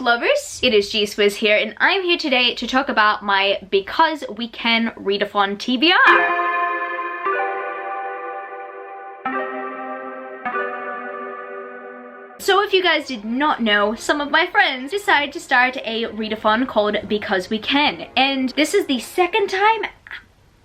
lovers, it is GSwiz here, and I'm here today to talk about my Because We Can Readathon TBR. So if you guys did not know, some of my friends decided to start a readathon called Because We Can, and this is the second time,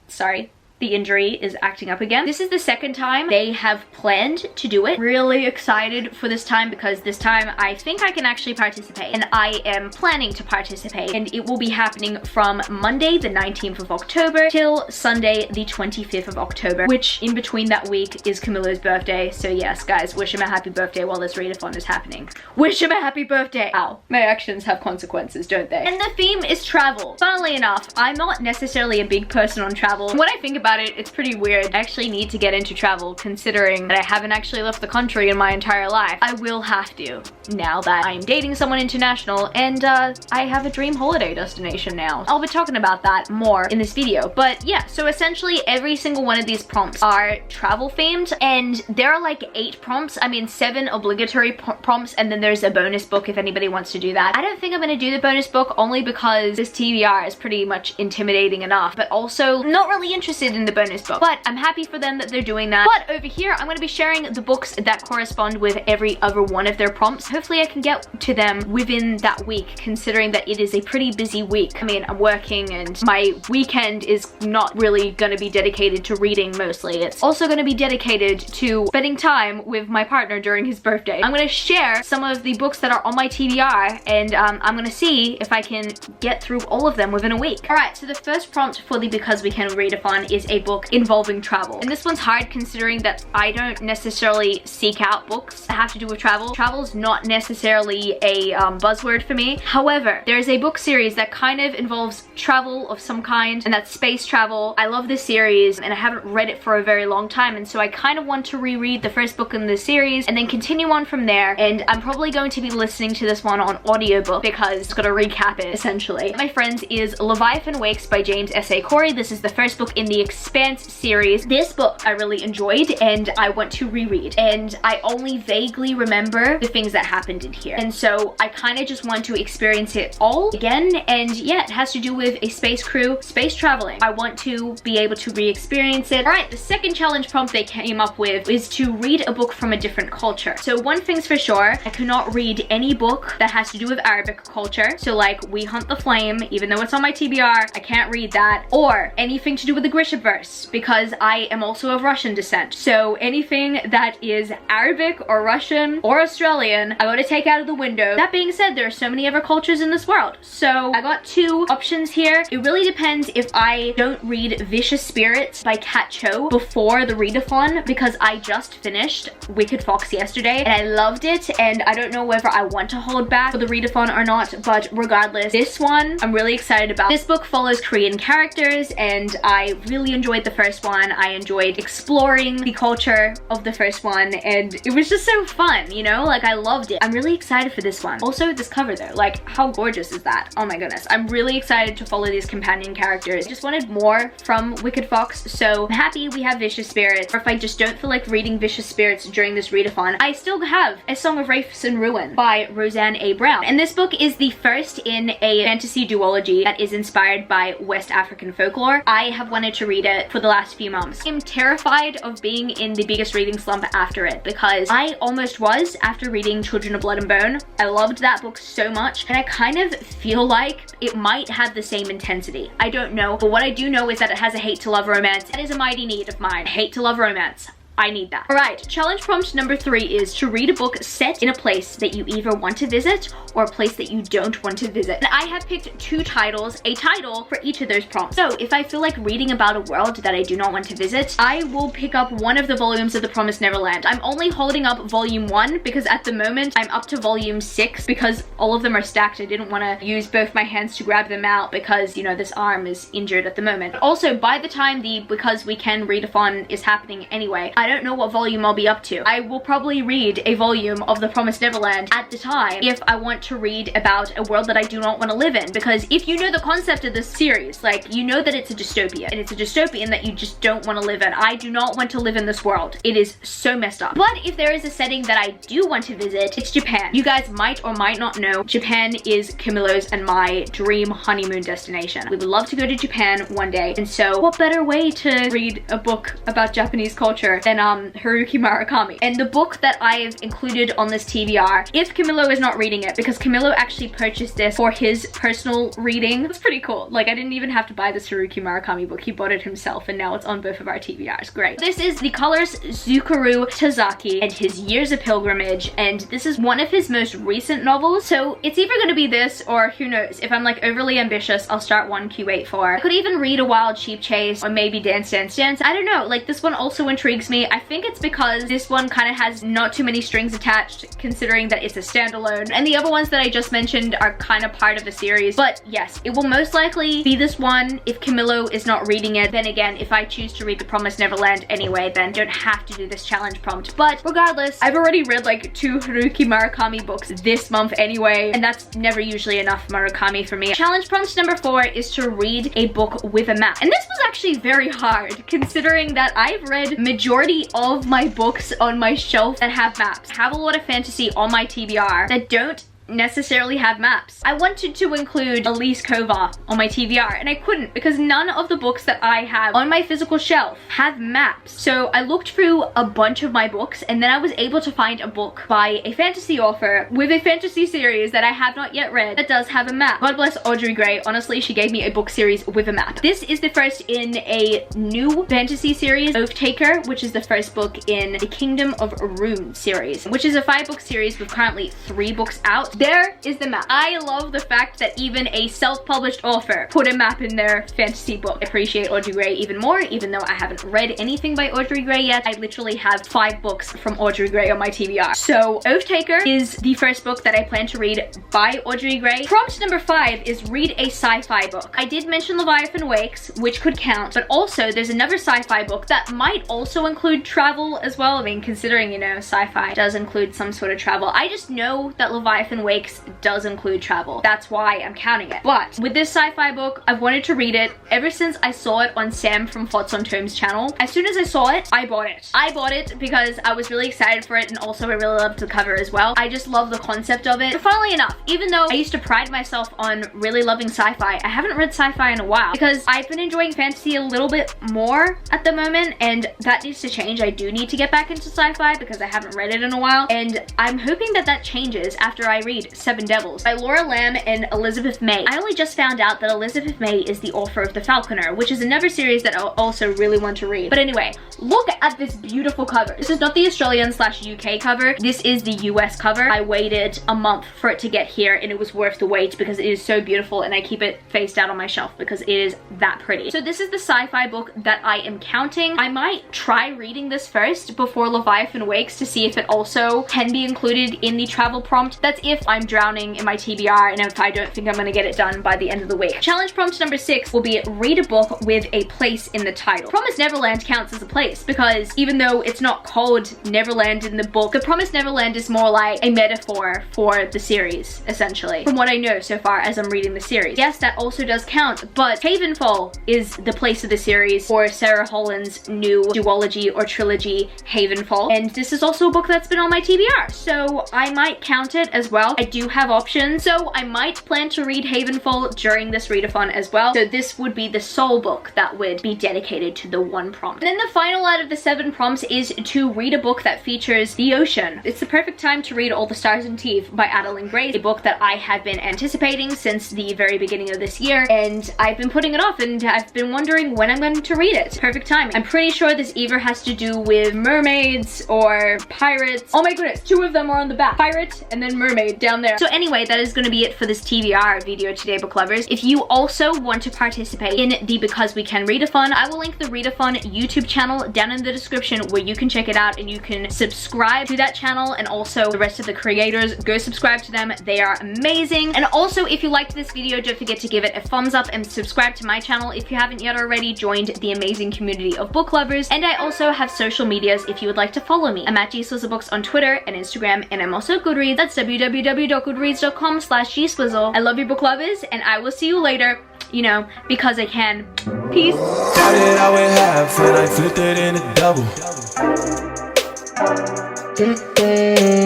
sorry, the injury is acting up again. This is the second time they have planned to do it. Really excited for this time because this time I think I can actually participate, and I am planning to participate, and it will be happening from Monday the 19th of October till Sunday the 25th of October, which in between that week is Camilla's birthday. So yes guys, wish him a happy birthday while this readathon is happening. Wish him a happy birthday. Ow, my actions have consequences, don't they? And the theme is travel. Funnily enough, I'm not necessarily a big person on travel. When I think about it, it's pretty weird. I actually need to get into travel considering that I haven't actually left the country in my entire life. I will have to now that I'm dating someone international, and I have a dream holiday destination now. I'll be talking about that more in this video. But yeah, so essentially every single one of these prompts are travel themed, and there are like 8 prompts. I mean 7 obligatory prompts, and then there's a bonus book if anybody wants to do that. I don't think I'm gonna do the bonus book only because this TBR is pretty much intimidating enough, but also not really interested in the bonus book. But I'm happy for them that they're doing that. But over here, I'm going to be sharing the books that correspond with every other one of their prompts. Hopefully I can get to them within that week, considering that it is a pretty busy week. I mean, I'm working and my weekend is not really going to be dedicated to reading mostly. It's also going to be dedicated to spending time with my partner during his birthday. I'm going to share some of the books that are on my TBR, and I'm going to see if I can get through all of them within a week. Alright, so the first prompt for the Because We Can Readathon is a book involving travel. And this one's hard considering that I don't necessarily seek out books that have to do with travel. Travel's not necessarily a buzzword for me. However, there's a book series that kind of involves travel of some kind, and that's space travel. I love this series and I haven't read it for a very long time, and so I kind of want to reread the first book in the series and then continue on from there. And I'm probably going to be listening to this one on audiobook because it's got to recap it essentially. My friends is Leviathan Wakes by James S.A. Corey. This is the first book in the Expanse series. This book I really enjoyed and I want to reread, and I only vaguely remember the things that happened in here, and so I kind of just want to experience it all again. And yeah, it has to do with a space crew, space traveling. I want to be able to re-experience it. Alright, the second challenge prompt they came up with is to read a book from a different culture. So one thing's for sure, I cannot read any book that has to do with Arabic culture. So like We Hunt the Flame, even though it's on my TBR, I can't read that. Or anything to do with the Grishaverse, because I am also of Russian descent. So anything that is Arabic or Russian or Australian, I gotta take out of the window. That being said, there are so many other cultures in this world. So I got 2 options here. It really depends if I don't read Vicious Spirits by Kat Cho before the readathon, because I just finished Wicked Fox yesterday and I loved it, and I don't know whether I want to hold back for the readathon or not, but regardless, this one I'm really excited about. This book follows Korean characters and I really enjoyed the first one. I enjoyed exploring the culture of the first one, and it was just so fun, you know, like I loved it. I'm really excited for this one. Also this cover though, like how gorgeous is that? Oh my goodness, I'm really excited to follow these companion characters. I just wanted more from Wicked Fox, so I'm happy we have Vicious Spirits. Or if I just don't feel like reading Vicious Spirits during this readathon, I still have A Song of Wraiths and Ruin by Roseanne A. Brown, and this book is the first in a fantasy duology that is inspired by West African folklore. I have wanted to read it for the last few months. I'm terrified of being in the biggest reading slump after it, because I almost was after reading Children of Blood and Bone. I loved that book so much, and I kind of feel like it might have the same intensity. I don't know, but what I do know is that it has a hate to love romance. That is a mighty need of mine. Hate to love romance. I need that. Alright, challenge prompt number 3 is to read a book set in a place that you either want to visit or a place that you don't want to visit. And I have picked 2 titles, a title for each of those prompts. So if I feel like reading about a world that I do not want to visit, I will pick up one of the volumes of The Promised Neverland. I'm only holding up volume 1 because at the moment I'm up to volume 6 because all of them are stacked. I didn't want to use both my hands to grab them out because, you know, this arm is injured at the moment. Also, by the time the Because We Can Readathon is happening anyway, I don't know what volume I'll be up to. I will probably read a volume of The Promised Neverland at the time if I want to read about a world that I do not want to live in, because if you know the concept of this series, like, you know that it's a dystopia, and it's a dystopian that you just don't want to live in. I do not want to live in this world. It is so messed up. But if there is a setting that I do want to visit, it's Japan. You guys might or might not know, Japan is Camilo's and my dream honeymoon destination. We would love to go to Japan one day, and so what better way to read a book about Japanese culture than Haruki Murakami. And the book that I've included on this TBR, if Camilo is not reading it, because Camilo actually purchased this for his personal reading. It's pretty cool. Like, I didn't even have to buy this Haruki Murakami book. He bought it himself, and now it's on both of our TBRs. Great. This is The Colors Zukuru Tazaki and His Years of Pilgrimage, and this is one of his most recent novels, so it's either going to be this, or who knows, if I'm like overly ambitious, I'll start one Q84. I could even read A Wild Sheep Chase, or maybe Dance Dance Dance. I don't know, like, this one also intrigues me. I think it's because this one kind of has not too many strings attached, considering that it's a standalone, and the other ones that I just mentioned are kind of part of the series. But yes, it will most likely be this one if Camilo is not reading it. Then again, if I choose to read The Promised Neverland anyway, then don't have to do this challenge prompt. But regardless, I've already read like 2 Haruki Murakami books this month anyway, and that's never usually enough Murakami for me. Challenge prompt number 4 is to read a book with a map. And this was actually very hard, considering that I've read majority of my books on my shelf that have maps. I have a lot of fantasy on my TBR that don't necessarily have maps. I wanted to include Elise Kova on my TBR, and I couldn't because none of the books that I have on my physical shelf have maps. So I looked through a bunch of my books, and then I was able to find a book by a fantasy author with a fantasy series that I have not yet read that does have a map. God bless Audrey Gray. Honestly, she gave me a book series with a map. This is the first in a new fantasy series, Oath Taker, which is the first book in the Kingdom of Rune series, which is a 5-book series with currently 3 books out. There is the map. I love the fact that even a self-published author put a map in their fantasy book. I appreciate Audrey Gray even more, even though I haven't read anything by Audrey Gray yet. I literally have 5 books from Audrey Gray on my TBR. So Oath Taker is the first book that I plan to read by Audrey Gray. Prompt number 5 is read a sci-fi book. I did mention Leviathan Wakes, which could count, but also there's another sci-fi book that might also include travel as well. I mean, considering, you know, sci-fi does include some sort of travel. I just know that Leviathan Wakes does include travel. That's why I'm counting it. But with this sci-fi book, I've wanted to read it ever since I saw it on Sam from Thoughts on Tomes channel. As soon as I saw it, I bought it. I bought it because I was really excited for it, and also I really loved the cover as well. I just love the concept of it. But funnily enough, even though I used to pride myself on really loving sci-fi, I haven't read sci-fi in a while because I've been enjoying fantasy a little bit more at the moment, and that needs to change. I do need to get back into sci-fi because I haven't read it in a while, and I'm hoping that that changes after I read Seven Devils by Laura Lamb and Elizabeth May. I only just found out that Elizabeth May is the author of The Falconer, which is another series that I also really want to read. But anyway, look at this beautiful cover. This is not the Australian/UK cover. This is the US cover. I waited a month for it to get here, and it was worth the wait because it is so beautiful, and I keep it faced out on my shelf because it is that pretty. So this is the sci-fi book that I am counting. I might try reading this first before Leviathan Wakes to see if it also can be included in the travel prompt. That's if I'm drowning in my TBR and if I don't think I'm going to get it done by the end of the week. Challenge prompt number 6 will be read a book with a place in the title. Promised Neverland counts as a place because even though it's not called Neverland in the book, the Promised Neverland is more like a metaphor for the series, essentially, from what I know so far as I'm reading the series. Yes, that also does count, but Havenfall is the place of the series for Sarah Holland's new duology or trilogy, Havenfall, and this is also a book that's been on my TBR, so I might count it as well. I do have options, so I might plan to read Havenfall during this readathon as well. So this would be the sole book that would be dedicated to the one prompt. And then the final out of the 7 prompts is to read a book that features the ocean. It's the perfect time to read All the Stars in Teeth by Adeline Gray, a book that I have been anticipating since the very beginning of this year, and I've been putting it off, and I've been wondering when I'm going to read it. Perfect time. I'm pretty sure this either has to do with mermaids or pirates. Oh my goodness, 2 of them are on the back. Pirate and then mermaid. down there. So anyway, that is going to be it for this TBR video today, book lovers. If you also want to participate in the Because We Can Readathon, I will link the Readathon YouTube channel down in the description where you can check it out and you can subscribe to that channel, and also the rest of the creators, go subscribe to them. They are amazing. And also, if you liked this video, don't forget to give it a thumbs up and subscribe to my channel if you haven't yet already joined the amazing community of book lovers. And I also have social medias if you would like to follow me. I'm at gswizzelbooks on Twitter and Instagram, and I'm also Goodreads. That's www.goodreads.com/gswizzle. I love you, book lovers, and I will see you later, you know, because I can. Peace. Started out with half and I flipped it into double.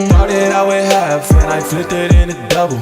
Started out with half and I flipped it into double.